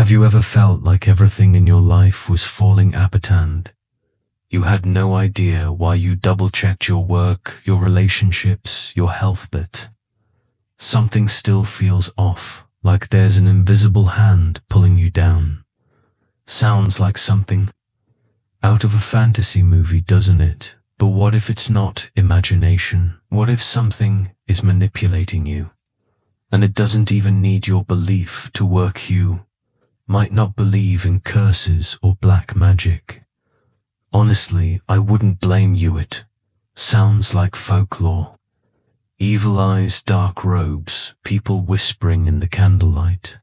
Have you ever felt like everything in your life was falling apart? You had no idea why. You double-checked your work, your relationships, your health, but something still feels off, like there's an invisible hand pulling you down. Sounds like something out of a fantasy movie, doesn't it? But what if it's not imagination? What if something is manipulating you? And it doesn't even need your belief to work. You might not believe in curses or black magic. Honestly, I wouldn't blame you. It sounds like folklore. Evil eyes, dark robes, people whispering in the candlelight.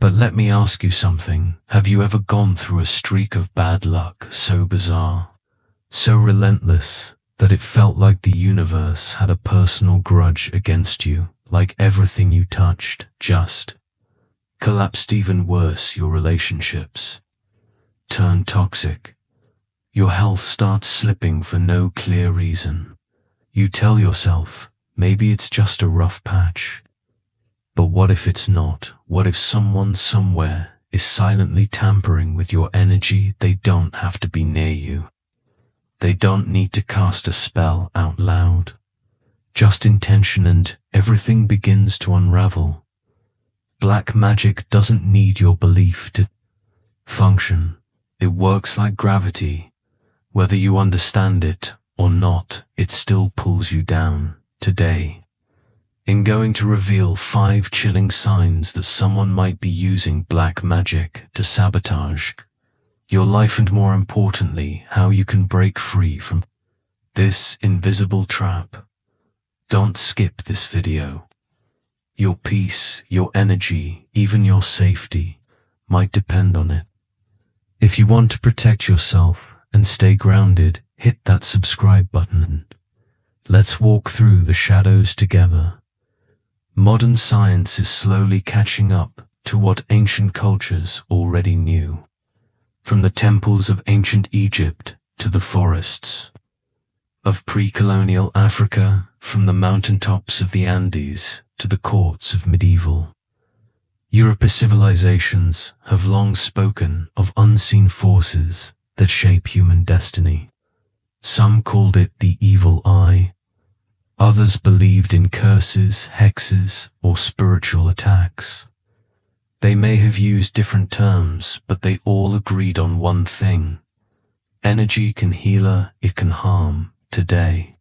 But let me ask you something. Have you ever gone through a streak of bad luck so bizarre, so relentless, that it felt like the universe had a personal grudge against you, like everything you touched just collapsed? Even worse, your relationships turn toxic. Your health starts slipping for no clear reason. You tell yourself, maybe it's just a rough patch. But what if it's not? What if someone somewhere is silently tampering with your energy? They don't have to be near you. They don't need to cast a spell out loud. Just intention and everything begins to unravel. Black magic doesn't need your belief to function. It works like gravity. Whether you understand it or not, it still pulls you down. Today, I'm going to reveal 5 chilling signs that someone might be using black magic to sabotage your life, and more importantly, how you can break free from this invisible trap. Don't skip this video. Your peace, your energy, even your safety might depend on it. If you want to protect yourself and stay grounded, hit that subscribe button. Let's walk through the shadows together. Modern science is slowly catching up to what ancient cultures already knew. From the temples of ancient Egypt to the forests of pre-colonial Africa, from the mountaintops of the Andes to the courts of medieval Europe, civilizations have long spoken of unseen forces that shape human destiny. Some called it the evil eye. Others believed in curses, hexes, or spiritual attacks. They may have used different terms, but they all agreed on one thing. Energy can heal, it can harm. Today,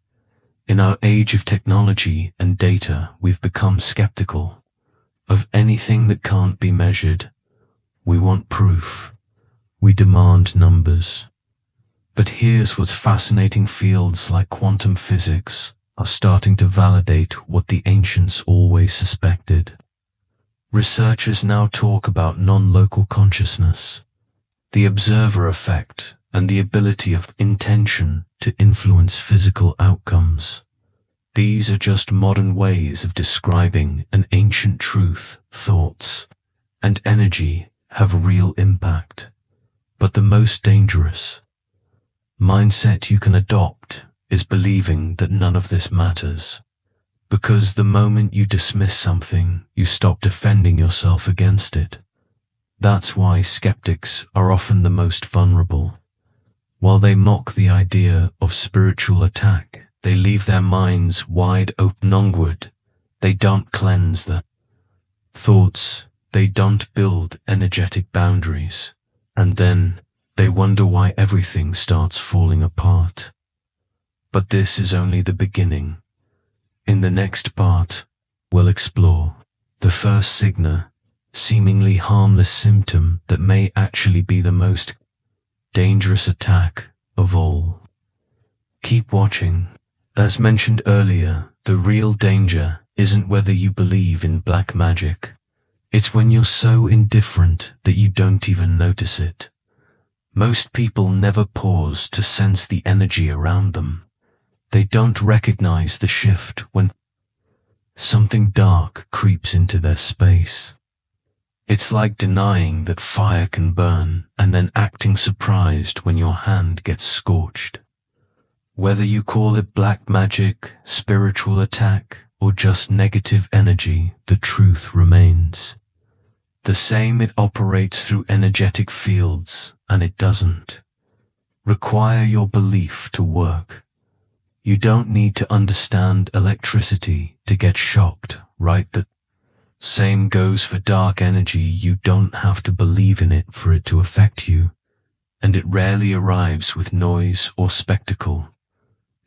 in our age of technology and data, we've become skeptical of anything that can't be measured. We want proof. We demand numbers. But here's what's fascinating. Fields like quantum physics are starting to validate what the ancients always suspected. Researchers now talk about non-local consciousness, the observer effect, and the ability of intention to influence physical outcomes. These are just modern ways of describing an ancient truth. Thoughts and energy have real impact. But the most dangerous mindset you can adopt is believing that none of this matters. Because the moment you dismiss something, you stop defending yourself against it. That's why skeptics are often the most vulnerable. While they mock the idea of spiritual attack, they leave their minds wide open onward. They don't cleanse the thoughts. They don't build energetic boundaries. And then they wonder why everything starts falling apart. But this is only the beginning. In the next part, we'll explore the first seemingly harmless symptom that may actually be the most dangerous attack of all. Keep watching. As mentioned earlier, the real danger isn't whether you believe in black magic. It's when you're so indifferent that you don't even notice it. Most people never pause to sense the energy around them. They don't recognize the shift when something dark creeps into their space. It's like denying that fire can burn and then acting surprised when your hand gets scorched. Whether you call it black magic, spiritual attack, or just negative energy, the truth remains. The the same, it operates through energetic fields, and it doesn't require your belief to work. You don't need to understand electricity to get shocked, right? The same goes for dark energy. You don't have to believe in it for it to affect you, and it rarely arrives with noise or spectacle.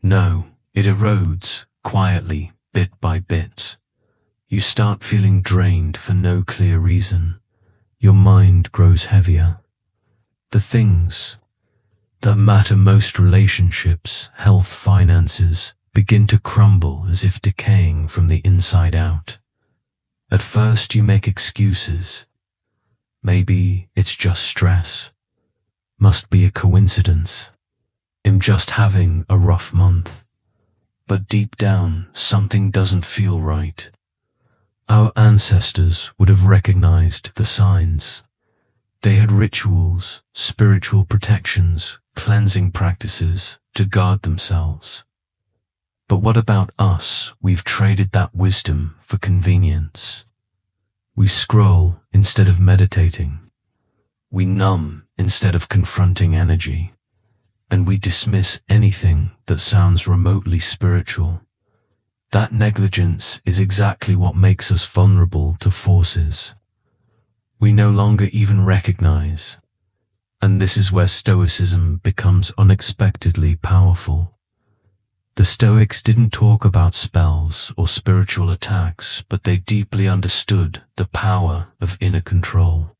No, it erodes quietly, bit by bit. You start feeling drained for no clear reason. Your mind grows heavier. The things that matter most, relationships, health, finances, begin to crumble as if decaying from the inside out. At first you make excuses. Maybe it's just stress. Must be a coincidence. I'm just having a rough month. But deep down, something doesn't feel right. Our ancestors would have recognized the signs. They had rituals, spiritual protections, cleansing practices to guard themselves. But what about us? We've traded that wisdom for convenience. We scroll instead of meditating. We numb instead of confronting energy. And we dismiss anything that sounds remotely spiritual. That negligence is exactly what makes us vulnerable to forces we no longer even recognize. And this is where Stoicism becomes unexpectedly powerful. The Stoics didn't talk about spells or spiritual attacks, but they deeply understood the power of inner control.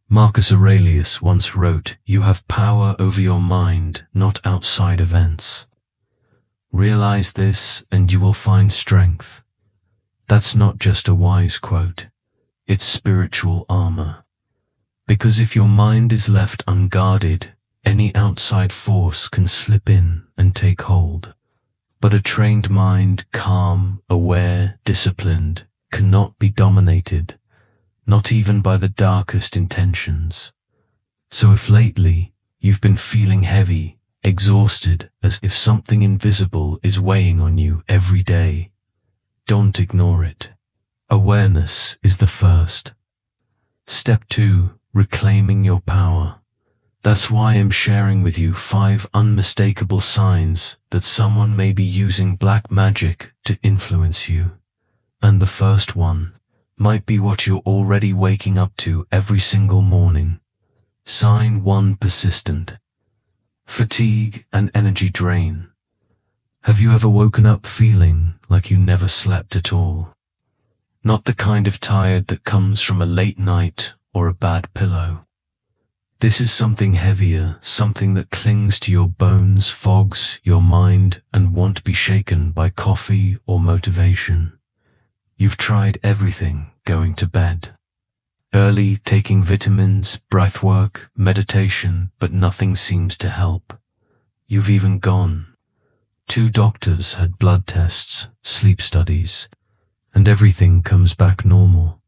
Marcus Aurelius once wrote, "You have power over your mind, not outside events. Realize this and you will find strength." That's not just a wise quote. It's spiritual armor. Because if your mind is left unguarded, any outside force can slip in and take hold. But a trained mind, calm, aware, disciplined, cannot be dominated, not even by the darkest intentions. So if lately you've been feeling heavy, exhausted, as if something invisible is weighing on you every day, don't ignore it. Awareness is the first. Step 2, reclaiming your power. That's why I'm sharing with you 5 unmistakable signs that someone may be using black magic to influence you. And the first one might be what you're already waking up to every single morning. Sign 1, persistent. Fatigue and energy drain. Have you ever woken up feeling like you never slept at all? Not the kind of tired that comes from a late night or a bad pillow. This is something heavier, something that clings to your bones, fogs your mind, and won't be shaken by coffee or motivation. You've tried everything, going to bed early, taking vitamins, breathwork, meditation, but nothing seems to help. You've even gone. 2 doctors had blood tests, sleep studies, and everything comes back normal.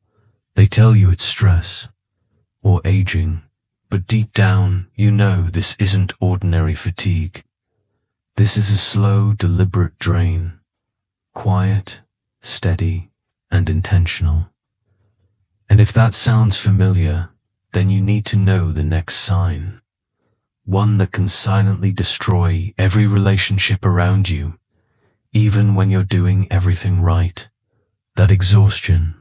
They tell you it's stress or aging, but deep down you know this isn't ordinary fatigue. This is a slow, deliberate drain, quiet, steady, and intentional. And if that sounds familiar, then you need to know the next sign. One that can silently destroy every relationship around you, even when you're doing everything right. That exhaustion.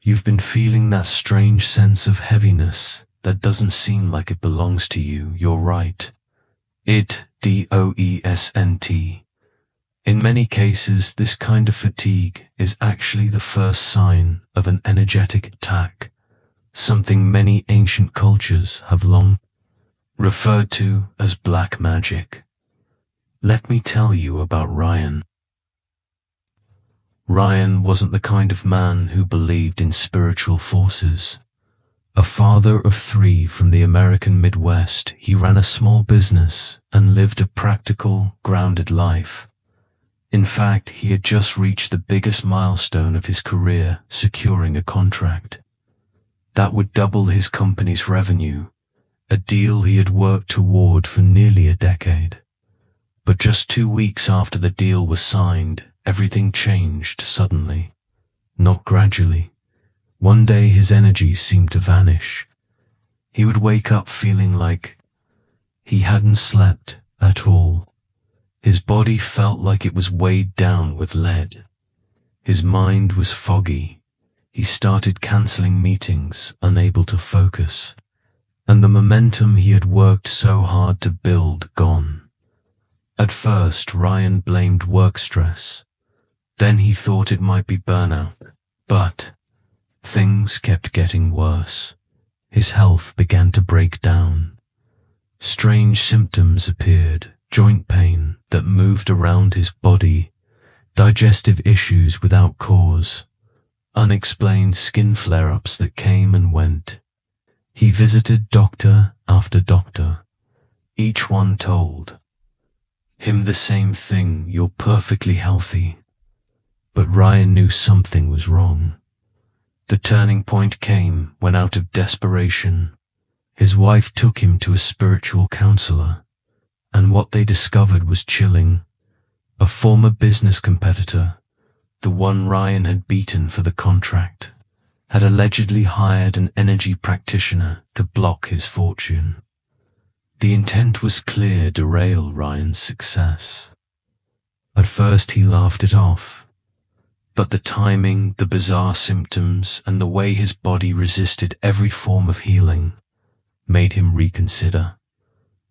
You've been feeling that strange sense of heaviness that doesn't seem like it belongs to you. You're right. It, DOESNT. In many cases, this kind of fatigue is actually the first sign of an energetic attack, something many ancient cultures have long referred to as black magic. Let me tell you about Ryan. Ryan wasn't the kind of man who believed in spiritual forces. A father of 3 from the American Midwest, he ran a small business and lived a practical, grounded life. In fact, he had just reached the biggest milestone of his career, securing a contract that would double his company's revenue, a deal he had worked toward for nearly a decade. But just 2 weeks after the deal was signed, everything changed suddenly. Not gradually. One day his energy seemed to vanish. He would wake up feeling like he hadn't slept at all. His body felt like it was weighed down with lead. His mind was foggy. He started cancelling meetings, unable to focus. And the momentum he had worked so hard to build gone. At first, Ryan blamed work stress. Then he thought it might be burnout. But things kept getting worse. His health began to break down. Strange symptoms appeared, joint pain that moved around his body, digestive issues without cause, unexplained skin flare-ups that came and went. He visited doctor after doctor. Each one told him the same thing: you're perfectly healthy. But Ryan knew something was wrong. The turning point came when, out of desperation, his wife took him to a spiritual counselor, and what they discovered was chilling. A former business competitor, the one Ryan had beaten for the contract, had allegedly hired an energy practitioner to block his fortune. The intent was clear: derail Ryan's success. At first he laughed it off, but the timing, the bizarre symptoms, and the way his body resisted every form of healing made him reconsider.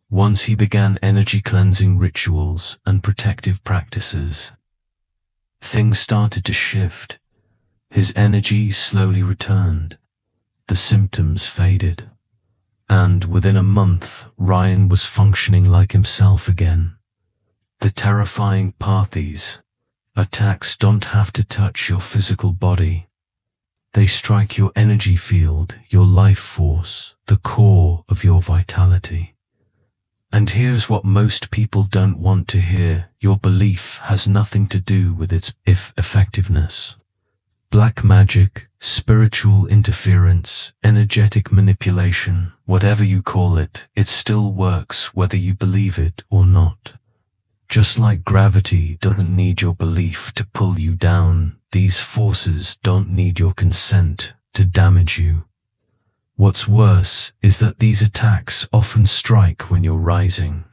Once he began energy cleansing rituals and protective practices, things started to shift. His energy slowly returned. The symptoms faded. And within a month, Ryan was functioning like himself again. The terrifying part: these attacks don't have to touch your physical body. They strike your energy field, your life force, the core of your vitality. And here's what most people don't want to hear: your belief has nothing to do with its effectiveness. Black magic, spiritual interference, energetic manipulation, whatever you call it, it still works whether you believe it or not. Just like gravity doesn't need your belief to pull you down, these forces don't need your consent to damage you. What's worse is that these attacks often strike when you're rising,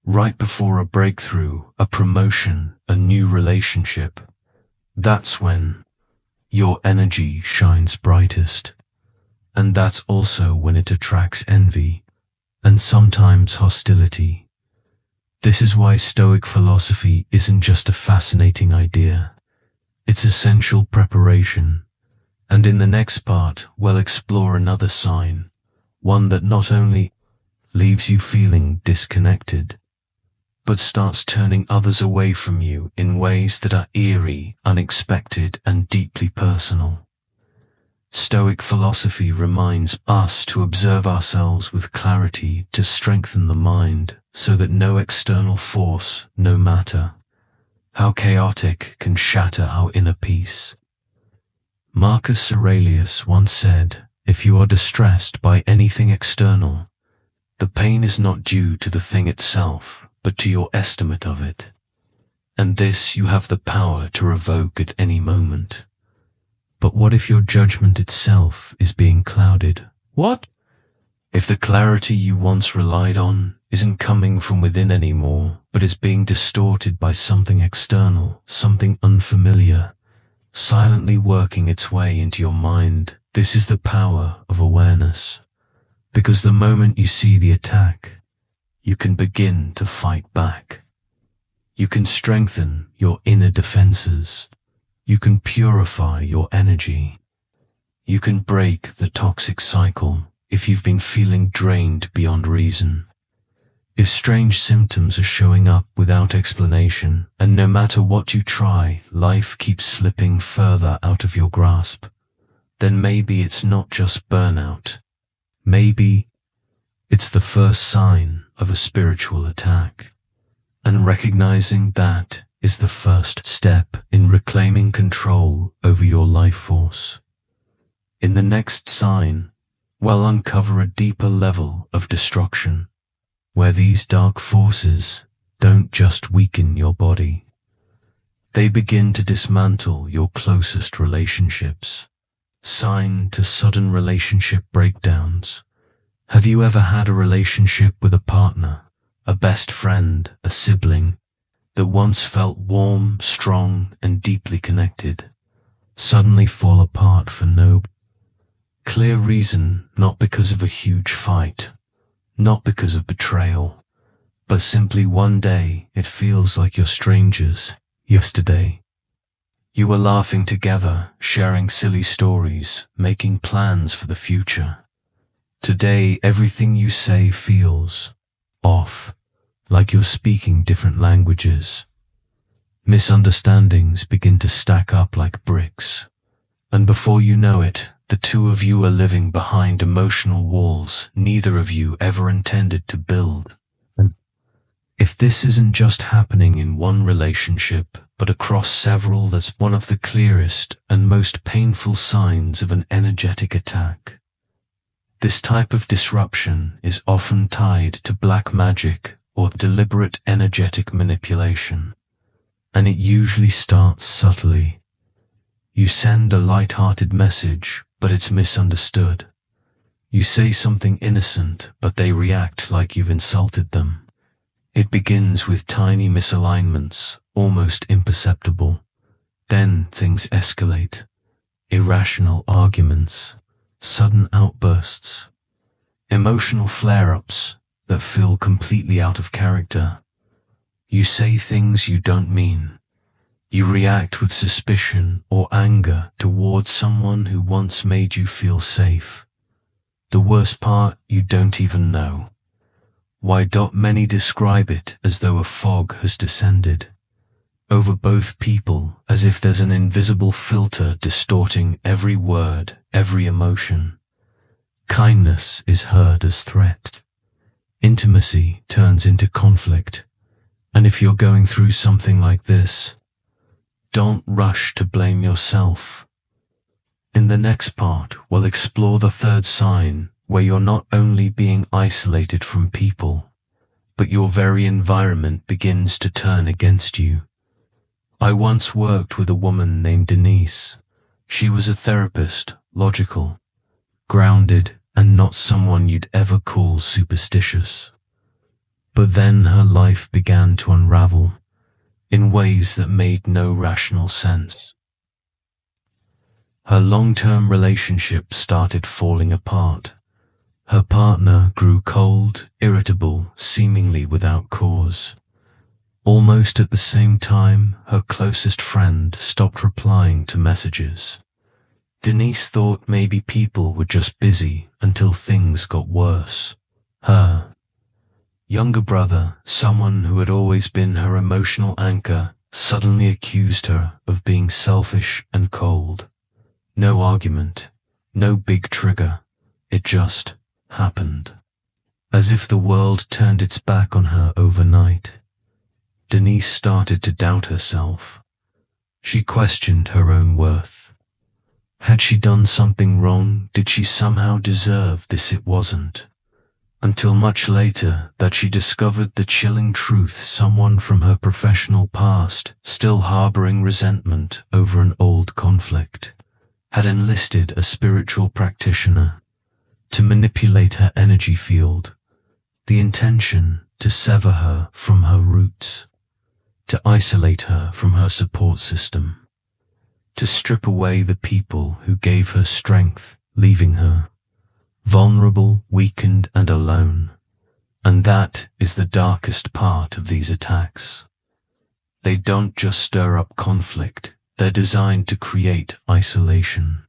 right before a breakthrough, a promotion, a new relationship. That's when your energy shines brightest. And that's also when it attracts envy, and sometimes hostility. This is why Stoic philosophy isn't just a fascinating idea. It's essential preparation. And in the next part, we'll explore another sign, one that not only leaves you feeling disconnected, but starts turning others away from you in ways that are eerie, unexpected, and deeply personal. Stoic philosophy reminds us to observe ourselves with clarity, to strengthen the mind, so that no external force, no matter how chaotic, can shatter our inner peace. Marcus Aurelius once said, "If you are distressed by anything external, the pain is not due to the thing itself, but to your estimate of it. And this you have the power to revoke at any moment." But what if your judgment itself is being clouded? What if the clarity you once relied on isn't coming from within anymore, but is being distorted by something external, something unfamiliar, silently working its way into your mind? This is the power of awareness. Because the moment you see the attack, you can begin to fight back. You can strengthen your inner defenses. You can purify your energy. You can break the toxic cycle if you've been feeling drained beyond reason. If strange symptoms are showing up without explanation, and no matter what you try, life keeps slipping further out of your grasp, then maybe it's not just burnout. Maybe it's the first sign of a spiritual attack. And recognizing that is the first step in reclaiming control over your life force. In the next sign, we'll uncover a deeper level of destruction, where these dark forces don't just weaken your body. They begin to dismantle your closest relationships, Sign to sudden relationship breakdowns. Have you ever had a relationship with a partner, a best friend, a sibling, that once felt warm, strong, and deeply connected, suddenly fall apart for no clear reason, not because of a huge fight, not because of betrayal, but simply one day it feels like you're strangers. Yesterday, you were laughing together, sharing silly stories, making plans for the future. Today, everything you say feels off, like you're speaking different languages. Misunderstandings begin to stack up like bricks, and before you know it, the two of you are living behind emotional walls neither of you ever intended to build. And if this isn't just happening in one relationship, but across several, that's one of the clearest and most painful signs of an energetic attack. This type of disruption is often tied to black magic or deliberate energetic manipulation, and it usually starts subtly. You send a light-hearted message, but it's misunderstood. You say something innocent, but they react like you've insulted them. It begins with tiny misalignments, almost imperceptible. Then things escalate. Irrational arguments, sudden outbursts, emotional flare-ups that feel completely out of character. You say things you don't mean. You react with suspicion or anger towards someone who once made you feel safe. The worst part, you don't even know. Why? Many describe it as though a fog has descended over both people, as if there's an invisible filter distorting every word, every emotion. Kindness is heard as threat. Intimacy turns into conflict. And if you're going through something like this, don't rush to blame yourself. In the next part, we'll explore the third sign, where you're not only being isolated from people, but your very environment begins to turn against you. I once worked with a woman named Denise. She was a therapist, logical, grounded, and not someone you'd ever call superstitious. But then her life began to unravel in ways that made no rational sense. Her long-term relationship started falling apart. Her partner grew cold, irritable, seemingly without cause. Almost at the same time, her closest friend stopped replying to messages. Denise thought maybe people were just busy until things got worse. Her younger brother, someone who had always been her emotional anchor, suddenly accused her of being selfish and cold. No argument, no big trigger. It just happened. As if the world turned its back on her overnight. Denise started to doubt herself. She questioned her own worth. Had she done something wrong? Did she somehow deserve this? It wasn't. Until much later that she discovered the chilling truth: someone from her professional past, still harboring resentment over an old conflict, had enlisted a spiritual practitioner to manipulate her energy field, the intention to sever her from her roots, to isolate her from her support system, to strip away the people who gave her strength, leaving her vulnerable, weakened, and alone. And that is the darkest part of these attacks. They don't just stir up conflict, they're designed to create isolation.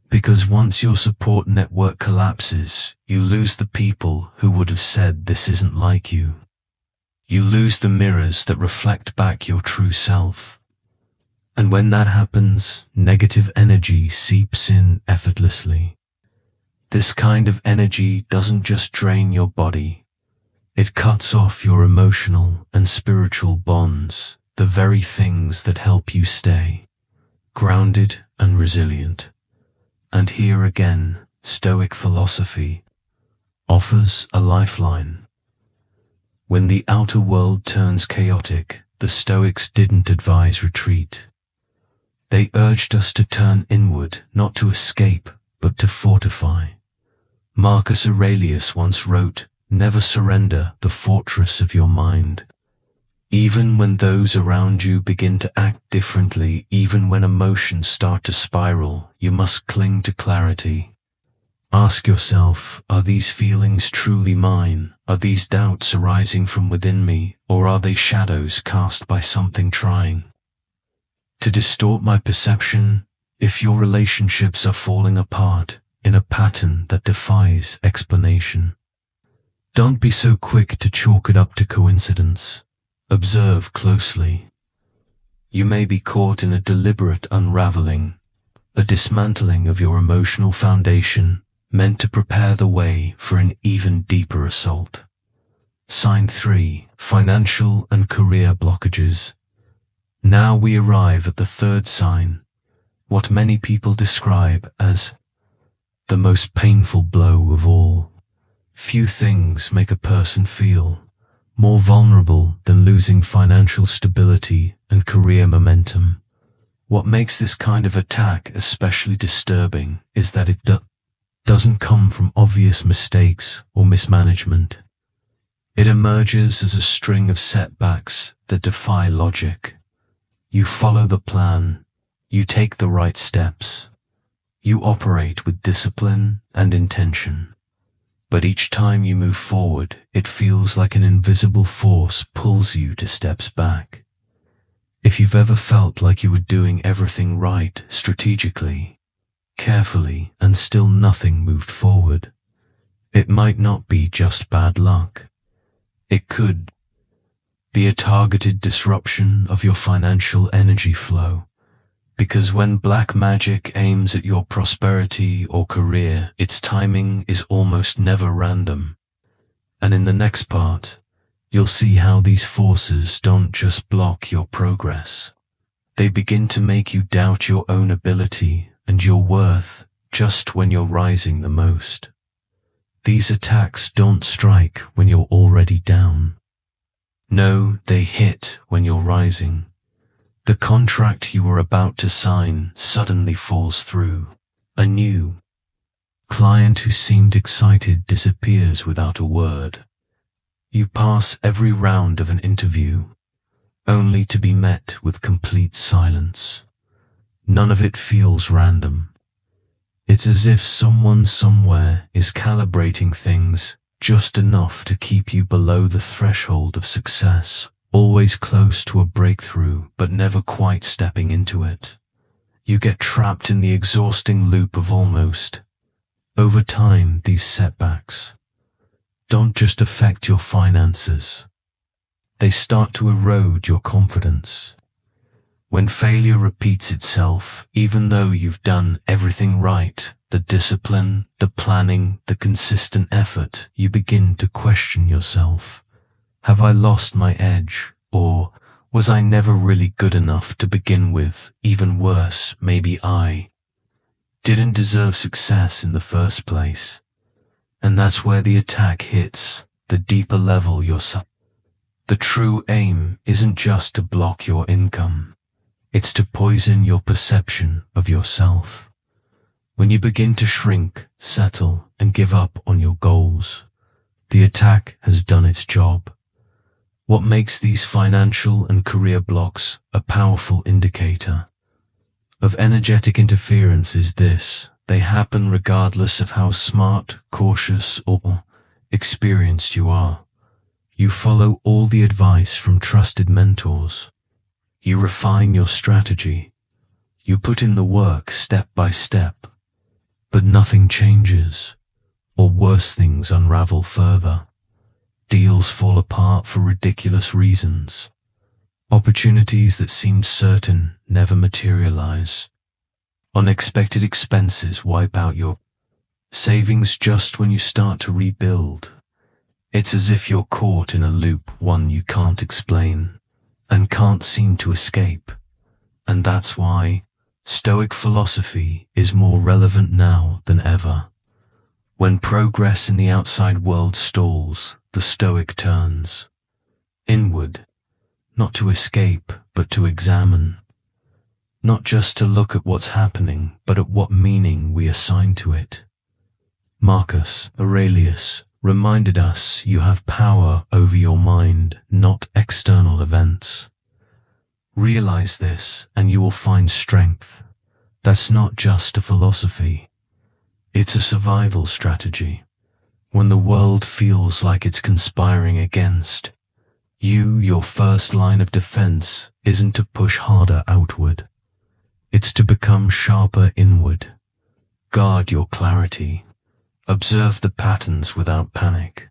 Because once your support network collapses, you lose the people who would have said this isn't like you. You lose the mirrors that reflect back your true self. And when that happens, negative energy seeps in effortlessly. This kind of energy doesn't just drain your body. It cuts off your emotional and spiritual bonds, the very things that help you stay grounded and resilient. And here again, Stoic philosophy offers a lifeline. When the outer world turns chaotic, the Stoics didn't advise retreat. They urged us to turn inward, not to escape, but to fortify. Marcus Aurelius once wrote, "Never surrender the fortress of your mind." Even when those around you begin to act differently, even when emotions start to spiral, you must cling to clarity. Ask yourself, are these feelings truly mine? Are these doubts arising from within me, or are they shadows cast by something trying to distort my perception? If your relationships are falling apart in a pattern that defies explanation, don't be so quick to chalk it up to coincidence. Observe closely. You may be caught in a deliberate unraveling, a dismantling of your emotional foundation, meant to prepare the way for an even deeper assault. Sign 3. Financial and career blockages. Now we arrive at the third sign, what many people describe as the most painful blow of all. Few things make a person feel more vulnerable than losing financial stability and career momentum. What makes this kind of attack especially disturbing is that it doesn't come from obvious mistakes or mismanagement. It emerges as a string of setbacks that defy logic. You follow the plan, you take the right steps, you operate with discipline and intention. But each time you move forward, it feels like an invisible force pulls you to steps back. If you've ever felt like you were doing everything right, strategically, carefully, and still nothing moved forward, it might not be just bad luck. It could be a targeted disruption of your financial energy flow. Because when black magic aims at your prosperity or career, its timing is almost never random. And in the next part, you'll see how these forces don't just block your progress. They begin to make you doubt your own ability and your worth just when you're rising the most. These attacks don't strike when you're already down. No, they hit when you're rising. The contract you were about to sign suddenly falls through. A new client who seemed excited disappears without a word. You pass every round of an interview, only to be met with complete silence. None of it feels random. It's as if someone somewhere is calibrating things just enough to keep you below the threshold of success, always close to a breakthrough, but never quite stepping into it. You get trapped in the exhausting loop of almost. Over time, these setbacks don't just affect your finances. They start to erode your confidence. When failure repeats itself, even though you've done everything right, the discipline, the planning, the consistent effort, you begin to question yourself. Have I lost my edge? Or was I never really good enough to begin with? Even worse, maybe I didn't deserve success in the first place. And that's where the attack hits, the deeper level you're The true aim isn't just to block your income. It's to poison your perception of yourself. When you begin to shrink, settle, and give up on your goals, the attack has done its job. What makes these financial and career blocks a powerful indicator of energetic interference is this: they happen regardless of how smart, cautious, or experienced you are. You follow all the advice from trusted mentors. You refine your strategy. You put in the work step by step, but nothing changes, or worse, things unravel further. Deals fall apart for ridiculous reasons. Opportunities that seemed certain never materialize. Unexpected expenses wipe out your savings just when you start to rebuild. It's as if you're caught in a loop, one you can't explain and can't seem to escape. And that's why Stoic philosophy is more relevant now than ever. When progress in the outside world stalls, the Stoic turns inward, not to escape, but to examine. not just to look at what's happening, but at what meaning we assign to it. Marcus Aurelius reminded us you have power over your mind, not external events. Realize this and you will find strength. That's not just a philosophy. It's a survival strategy. When the world feels like it's conspiring against you, your first line of defense isn't to push harder outward. It's to become sharper inward. Guard your clarity. Observe the patterns without panic,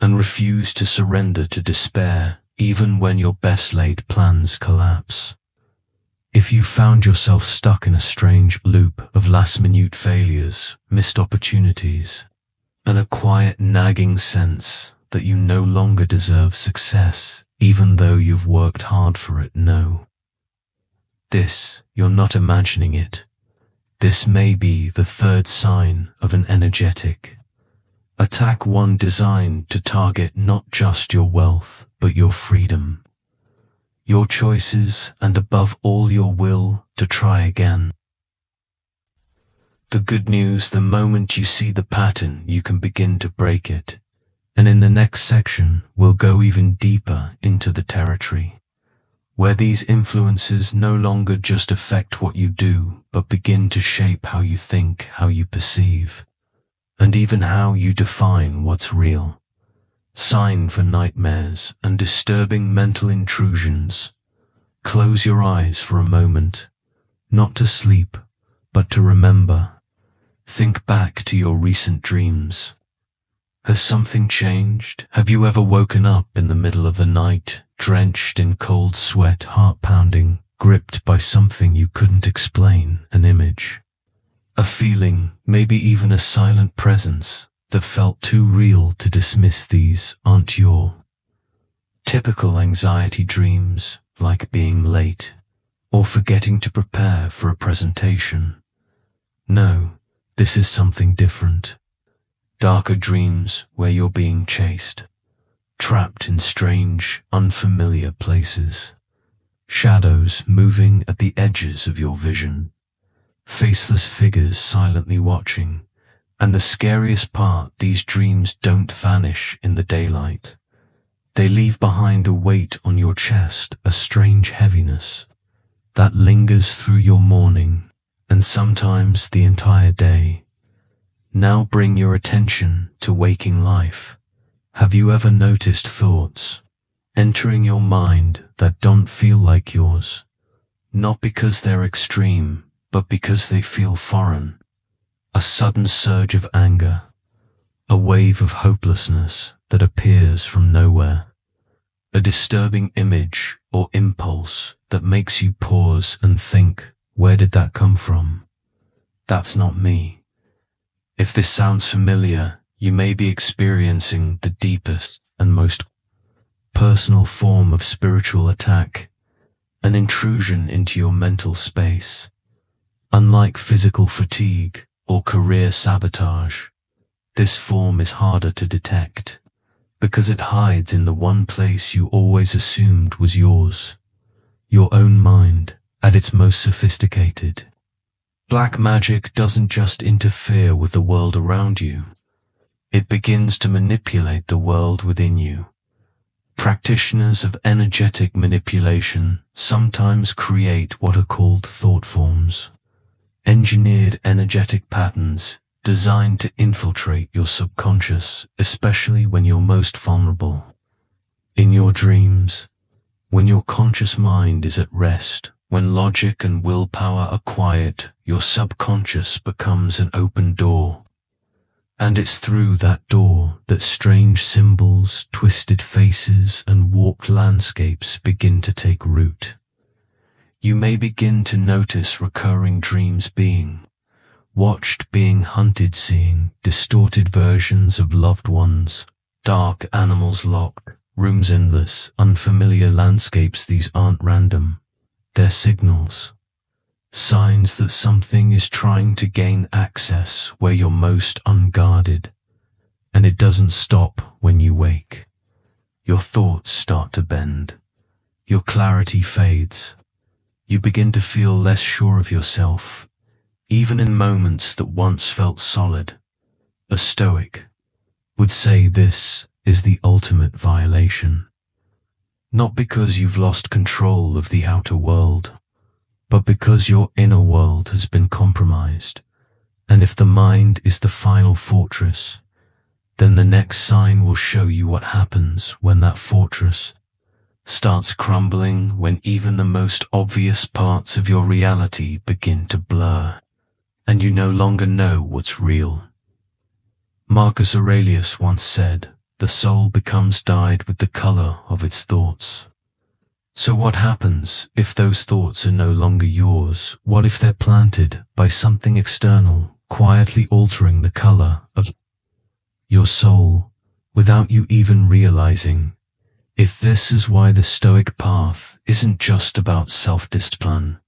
and refuse to surrender to despair even when your best laid plans collapse. If you found yourself stuck in a strange loop of last-minute failures, missed opportunities, and a quiet nagging sense that you no longer deserve success, even though you've worked hard for it, know this, you're not imagining it. This may be the third sign of an energetic attack, one designed to target not just your wealth, but your freedom, your choices, and above all your will to try again. The good news, the moment you see the pattern, you can begin to break it. And in the next section, we'll go even deeper into the territory where these influences no longer just affect what you do, but begin to shape how you think, how you perceive, and even how you define what's real. Sign for nightmares and disturbing mental intrusions. Close your eyes for a moment, not to sleep, but to remember. Think back to your recent dreams. Has something changed? Have you ever woken up in the middle of the night, drenched in cold sweat, heart pounding, gripped by something you couldn't explain, an image, a feeling, maybe even a silent presence that felt too real to dismiss? These aren't your typical anxiety dreams, like being late or forgetting to prepare for a presentation. No, this is something different. Darker dreams where you're being chased, trapped in strange, unfamiliar places, shadows moving at the edges of your vision, faceless figures silently watching, and the scariest part, these dreams don't vanish in the daylight. They leave behind a weight on your chest, a strange heaviness that lingers through your morning and sometimes the entire day. Now bring your attention to waking life. Have you ever noticed thoughts entering your mind that don't feel like yours? Not because they're extreme, but because they feel foreign. A sudden surge of anger, a wave of hopelessness that appears from nowhere. A disturbing image or impulse that makes you pause and think, where did that come from? That's not me. If this sounds familiar, you may be experiencing the deepest and most personal form of spiritual attack, an intrusion into your mental space. Unlike physical fatigue or career sabotage, this form is harder to detect because it hides in the one place you always assumed was yours, your own mind at its most sophisticated. Black magic doesn't just interfere with the world around you. It begins to manipulate the world within you. Practitioners of energetic manipulation sometimes create what are called thought forms, engineered energetic patterns designed to infiltrate your subconscious, especially when you're most vulnerable. In your dreams, when your conscious mind is at rest, when logic and willpower are quiet, your subconscious becomes an open door. And it's through that door that strange symbols, twisted faces, and warped landscapes begin to take root. You may begin to notice recurring dreams, being watched, being hunted, seeing distorted versions of loved ones, dark animals locked, rooms endless, unfamiliar landscapes. These aren't random. They're signals, signs that something is trying to gain access where you're most unguarded. And it doesn't stop when you wake. Your thoughts start to bend. Your clarity fades. You begin to feel less sure of yourself, even in moments that once felt solid. A Stoic would say this is the ultimate violation. Not because you've lost control of the outer world, but because your inner world has been compromised. And if the mind is the final fortress, then the next sign will show you what happens when that fortress starts crumbling, when even the most obvious parts of your reality begin to blur, and you no longer know what's real. Marcus Aurelius once said, "The soul becomes dyed with the color of its thoughts." So what happens if those thoughts are no longer yours? What if they're planted by something external, quietly altering the color of your soul without you even realizing? If this is why the Stoic path isn't just about self-discipline,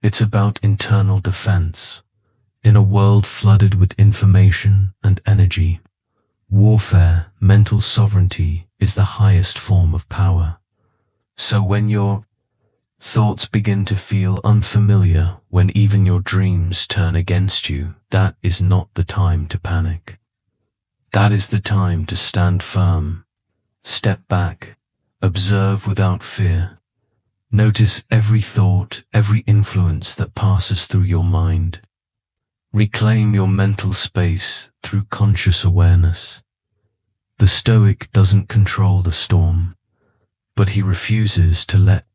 it's about internal defense. In a world flooded with information and energy, warfare, mental sovereignty is the highest form of power. So when your thoughts begin to feel unfamiliar, when even your dreams turn against you, that is not the time to panic. That is the time to stand firm, step back, observe without fear. Notice every thought, every influence that passes through your mind. Reclaim your mental space through conscious awareness. The Stoic doesn't control the storm, but he refuses to let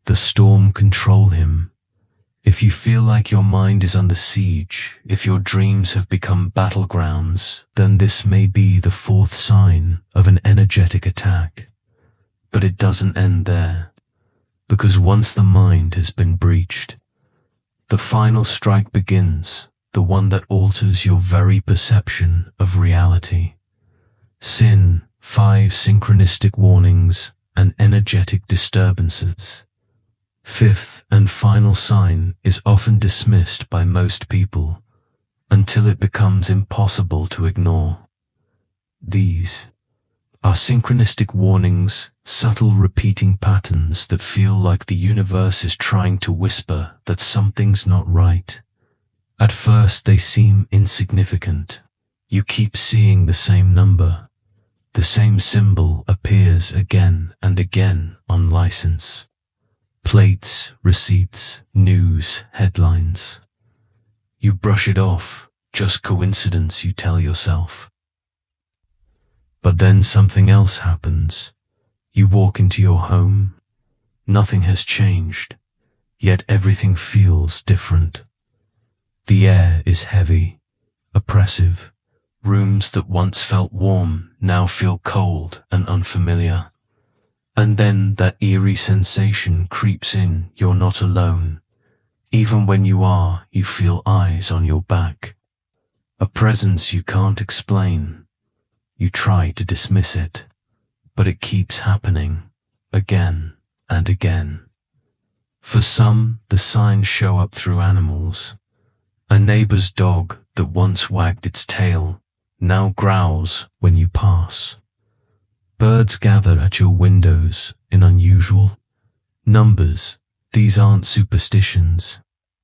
the storm control him. If you feel like your mind is under siege, if your dreams have become battlegrounds, then this may be the fourth sign of an energetic attack. But it doesn't end there, because once the mind has been breached, the final strike begins, the one that alters your very perception of reality. Sin, 5 synchronistic warnings, and energetic disturbances. Fifth and final sign is often dismissed by most people until it becomes impossible to ignore. These are synchronistic warnings, subtle repeating patterns that feel like the universe is trying to whisper that something's not right. At first they seem insignificant. You keep seeing the same number. The same symbol appears again and again on license plates, receipts, news, headlines. You brush it off, just coincidence, you tell yourself. But then something else happens. You walk into your home. Nothing has changed, yet everything feels different. The air is heavy, oppressive. Rooms that once felt warm now feel cold and unfamiliar. And then that eerie sensation creeps in, you're not alone. Even when you are, you feel eyes on your back. A presence you can't explain. You try to dismiss it, but it keeps happening, again and again. For some, the signs show up through animals. A neighbor's dog that once wagged its tail now growls when you pass. Birds gather at your windows in unusual numbers. These aren't superstitions,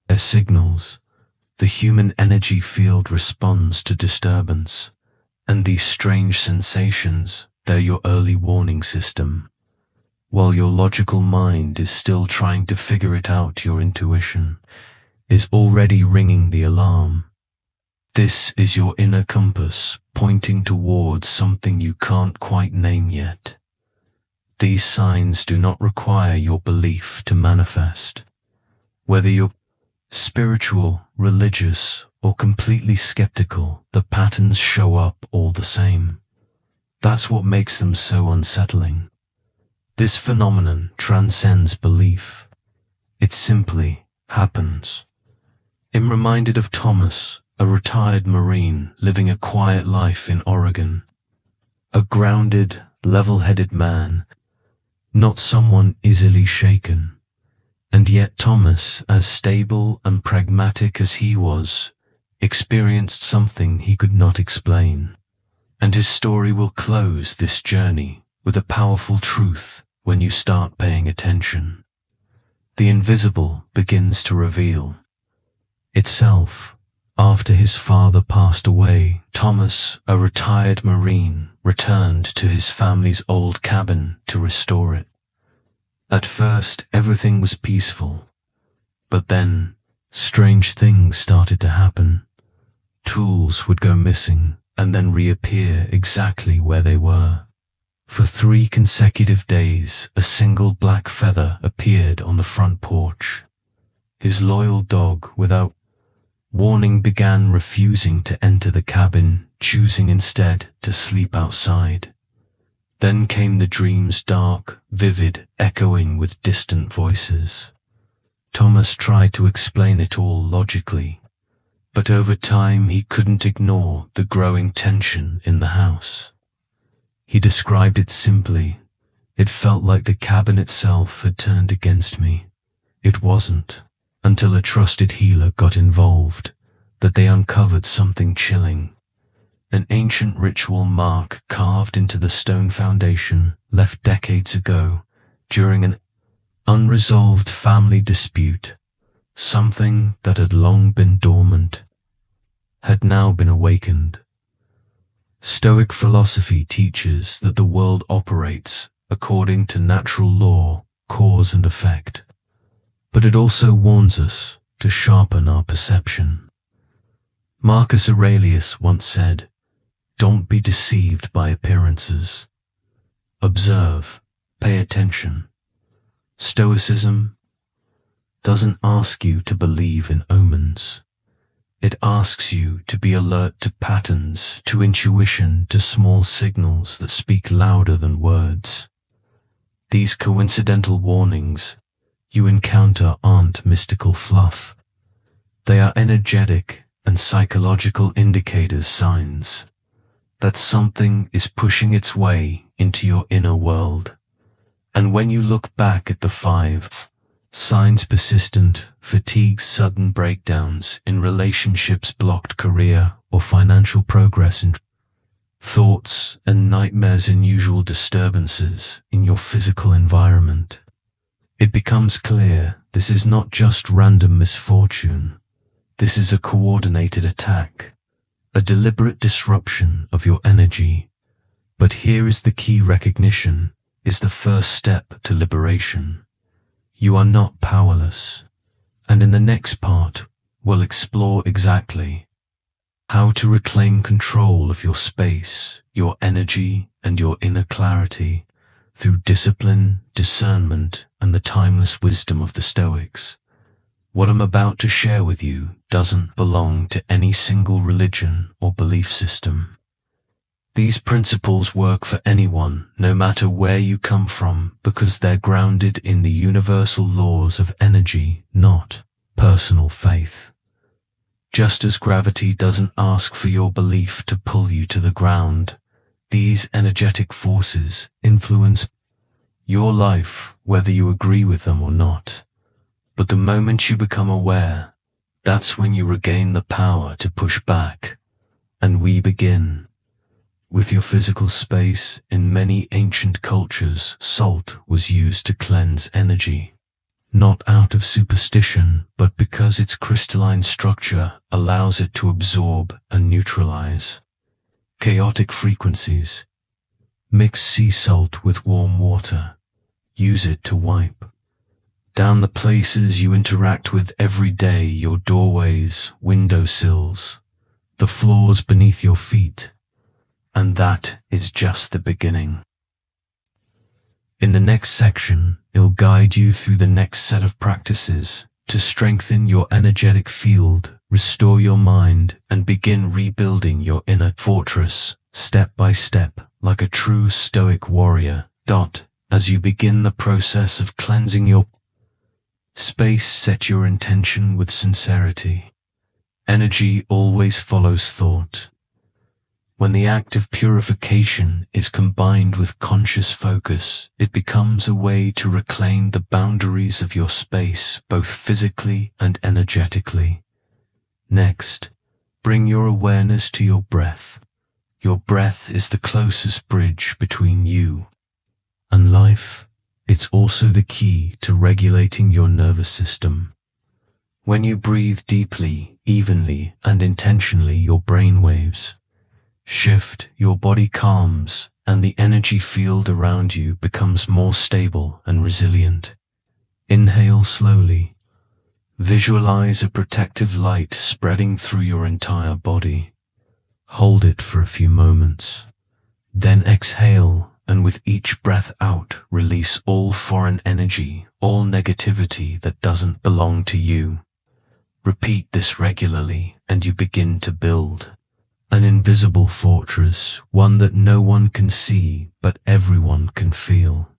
they're signals. The human energy field responds to disturbance, and these strange sensations, they're your early warning system. While your logical mind is still trying to figure it out, your intuition is already ringing the alarm. This is your inner compass, pointing towards something you can't quite name yet. These signs do not require your belief to manifest. Whether you're spiritual, religious, or completely skeptical, the patterns show up all the same. That's what makes them so unsettling. This phenomenon transcends belief. It simply happens. I'm reminded of Thomas, a retired Marine living a quiet life in Oregon. A grounded, level-headed man, not someone easily shaken. And yet Thomas, as stable and pragmatic as he was, experienced something he could not explain. And his story will close this journey with a powerful truth when you start paying attention. the invisible begins to reveal itself. After his father passed away, Thomas, a retired Marine, returned to his family's old cabin to restore it. At first, everything was peaceful, but then strange things started to happen. Tools would go missing and then reappear exactly where they were. For 3 consecutive days, a single black feather appeared on the front porch. His loyal dog, without warning, began refusing to enter the cabin, choosing instead to sleep outside. Then came the dreams, dark, vivid, echoing with distant voices. Thomas tried to explain it all logically, but over time he couldn't ignore the growing tension in the house. He described it simply. It felt like the cabin itself had turned against me. It wasn't until a trusted healer got involved that they uncovered something chilling. An ancient ritual mark carved into the stone foundation, left decades ago during an unresolved family dispute. Something that had long been dormant had now been awakened. Stoic philosophy teaches that the world operates according to natural law, cause and effect, but it also warns us to sharpen our perception. Marcus Aurelius once said, "Don't be deceived by appearances. Observe, pay attention." Stoicism doesn't ask you to believe in omens. It asks you to be alert to patterns, to intuition, to small signals that speak louder than words. These coincidental warnings you encounter aren't mystical fluff. They are energetic and psychological indicators, signs that something is pushing its way into your inner world. And when you look back at the 5 signs: persistent fatigue, sudden breakdowns in relationships, blocked career or financial progress, in thoughts and nightmares, unusual disturbances in your physical environment, it becomes clear this is not just random misfortune. This is a coordinated attack, a deliberate disruption of your energy. But here is the key: recognition is the first step to liberation. You are not powerless. And in the next part, we'll explore exactly how to reclaim control of your space, your energy, and your inner clarity through discipline, discernment, and the timeless wisdom of the Stoics. What I'm about to share with you doesn't belong to any single religion or belief system. These principles work for anyone, no matter where you come from, because they're grounded in the universal laws of energy, not personal faith. Just as gravity doesn't ask for your belief to pull you to the ground, these energetic forces influence your life, whether you agree with them or not. But the moment you become aware, that's when you regain the power to push back. And we begin with your physical space. In many ancient cultures, salt was used to cleanse energy, not out of superstition, but because its crystalline structure allows it to absorb and neutralize chaotic frequencies. Mix sea salt with warm water. Use it to wipe down the places you interact with every day: your doorways, windowsills, the floors beneath your feet. And that is just the beginning. In the next section, it'll guide you through the next set of practices to strengthen your energetic field, restore your mind, and begin rebuilding your inner fortress, step by step, like a true Stoic warrior. As you begin the process of cleansing your space, set your intention with sincerity. Energy always follows thought. When the act of purification is combined with conscious focus, it becomes a way to reclaim the boundaries of your space, both physically and energetically. Next, bring your awareness to your breath. Your breath is the closest bridge between you and life. it's also the key to regulating your nervous system. When you breathe deeply, evenly, and intentionally, your brain waves shift, your body calms, and the energy field around you becomes more stable and resilient. Inhale slowly. Visualize a protective light spreading through your entire body. Hold it for a few moments. Then exhale, and with each breath out, release all foreign energy, all negativity that doesn't belong to you. Repeat this regularly, and you begin to build an invisible fortress, one that no one can see, but everyone can feel.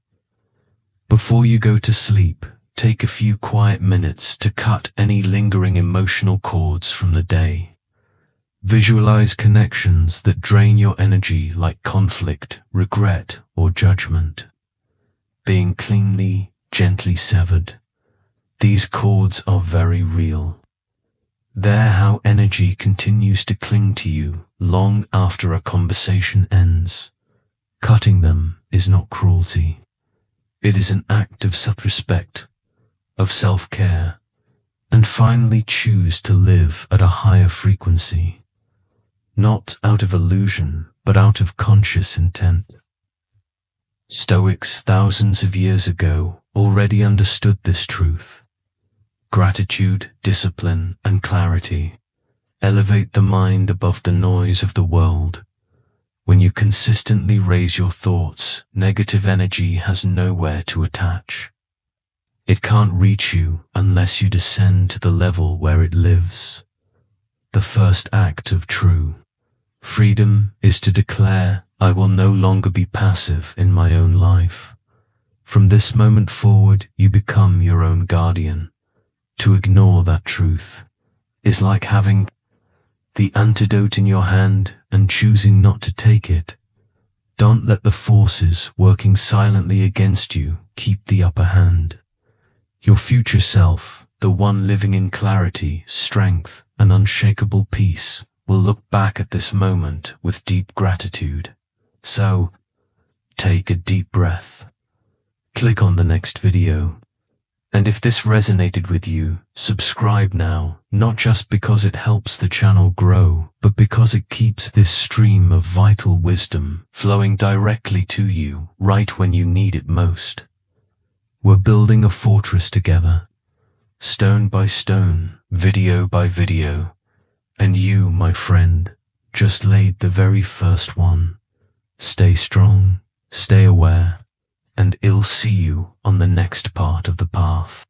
Before you go to sleep, take a few quiet minutes to cut any lingering emotional cords from the day. Visualize connections that drain your energy like conflict, regret, or judgment, being cleanly, gently severed. These cords are very real. They're how energy continues to cling to you long after a conversation ends. Cutting them is not cruelty. It is an act of self-respect, of self-care, and finally choose to live at a higher frequency. Not out of illusion, but out of conscious intent. Stoics thousands of years ago already understood this truth. Gratitude, discipline, and clarity elevate the mind above the noise of the world. When you consistently raise your thoughts, negative energy has nowhere to attach. It can't reach you unless you descend to the level where it lives. The first act of true freedom is to declare, I will no longer be passive in my own life. From this moment forward, you become your own guardian. To ignore that truth is like having the antidote in your hand and choosing not to take it. Don't let the forces working silently against you keep the upper hand. Your future self, the one living in clarity, strength, and unshakable peace, will look back at this moment with deep gratitude. So, take a deep breath. Click on the next video. And if this resonated with you, subscribe now, not just because it helps the channel grow, but because it keeps this stream of vital wisdom flowing directly to you right when you need it most. We're building a fortress together, stone by stone, video by video, and you, my friend, just laid the very first one. Stay strong, stay aware, and I'll see you on the next part of the path.